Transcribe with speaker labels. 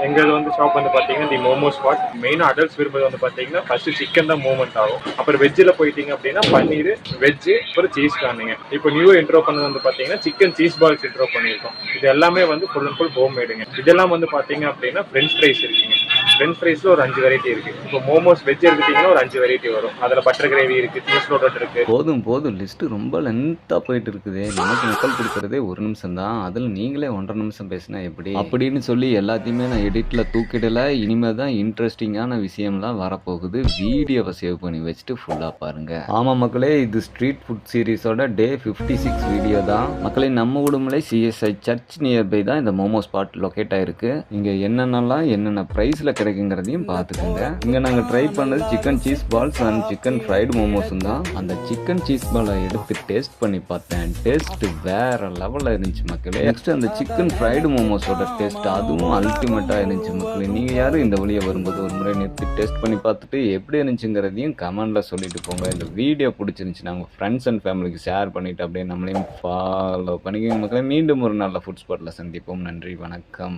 Speaker 1: எங்களது வந்து ஷாப் வந்து பார்த்தீங்கன்னா தி மோமோ ஸ்பாட். மெயினாக அடல்ட்ஸ் விரும்புறது வந்து பார்த்தீங்கன்னா ஃபர்ஸ்ட் சிக்கன் தான் மூவ்மெண்ட் ஆகும். அப்புறம் வெஜ்ஜில் போயிட்டீங்க அப்படின்னா பன்னீர், வெஜ்ஜு, அப்புறம் சீஸ் காணுங்க. இப்போ நியூ இன்ட்ரோ பண்ணது வந்து பார்த்தீங்கன்னா சிக்கன் சீஸ் பால்ஸ் இன்ட்ரோ பண்ணியிருக்கோம். இது எல்லாமே வந்து ஃபுல் அண்ட் ஃபுல் ஹோம் மேடுங்க. இதெல்லாம் வந்து பார்த்தீங்க அப்படின்னா ஃப்ரெஞ்ச் ஃப்ரைஸ் இருக்குங்க. ஃப்ரெஞ்ச் ஃப்ரைஸில் ஒரு 5 வெரைட்டி இருக்குது. இப்போ மோமோஸ் வெஜ் எடுத்துட்டிங்கன்னா ஒரு 5 வெரைட்டி வரும். அதில் பட்டர் கிரேவி இருக்குது, சீஸ் லோடட் இருக்குது.
Speaker 2: போதும் போதும், லிஸ்ட்டு ரொம்ப லென்த்தாக போயிட்டு இருக்குது. நமக்கு மக்கள் கொடுக்குறதே 1 நிமிஷம் தான், அதில் நீங்களே 1.5 நிமிஷம் பேசினா எப்படி அப்படின்னு சொல்லி எல்லாத்தையுமே நான் எடிட்டில் தூக்கிடல. இனிமேல் தான் இன்ட்ரெஸ்டிங்கான விஷயம்லாம் வரப்போகுது. வீடியோவை சேவ் பண்ணி வச்சுட்டு ஃபுல்லாக பாருங்கள். ஆமாம் மக்களே, இது ஸ்ட்ரீட் ஃபுட் சீரீஸோட டே 56 வீடியோ தான் மக்களே. நம்ம உடுமலை சிஎஸ்ஐ சர்ச் நியர்பை தான் இந்த மோமோ ஸ்பாட் லொக்கேட் ஆயிருக்கு. இங்கே என்னென்ன ப்ரைஸில் கிடைக்குங்கிறதையும் பார்த்துக்கோங்க. இங்கே நாங்கள் ட்ரை பண்ணது chicken cheese balls and chicken fried மோமோஸும் தான். அந்த சிக்கன் சீஸ் பாலை எடுத்து டேஸ்ட் பண்ணி பார்த்தேன். டேஸ்ட் வேற லெவலில் இருந்துச்சு மக்களே. நெக்ஸ்ட் அந்த சிக்கன் ஃப்ரைடு மோமோஸோட டேஸ்ட் அதுவும் அல்டிமேட்டாக இருந்துச்சு மக்களே. நீங்கள் யாரும் இந்த வழியை வரும்போது ஒரு முறை நிறுத்தி டேஸ்ட் பண்ணி பார்த்துட்டு எப்படி இருந்துச்சுங்கிறதையும் கமெண்ட்ல சொல்லிட்டு போங்க. இந்த வீடியோ பிடிச்சிருந்துச்சுன்னா உங்கள் ஃப்ரெண்ட்ஸ் அண்ட் ஃபேமிலிக்கு ஷேர் பண்ணிட்டு அப்படியே நம்மளையும் ஃபாலோ பண்ணிக்கோங்க மக்களே. மீண்டும் ஒரு நல்ல ஃபுட் ஸ்பாட்டில் சந்திப்போம். நன்றி, வணக்கம்.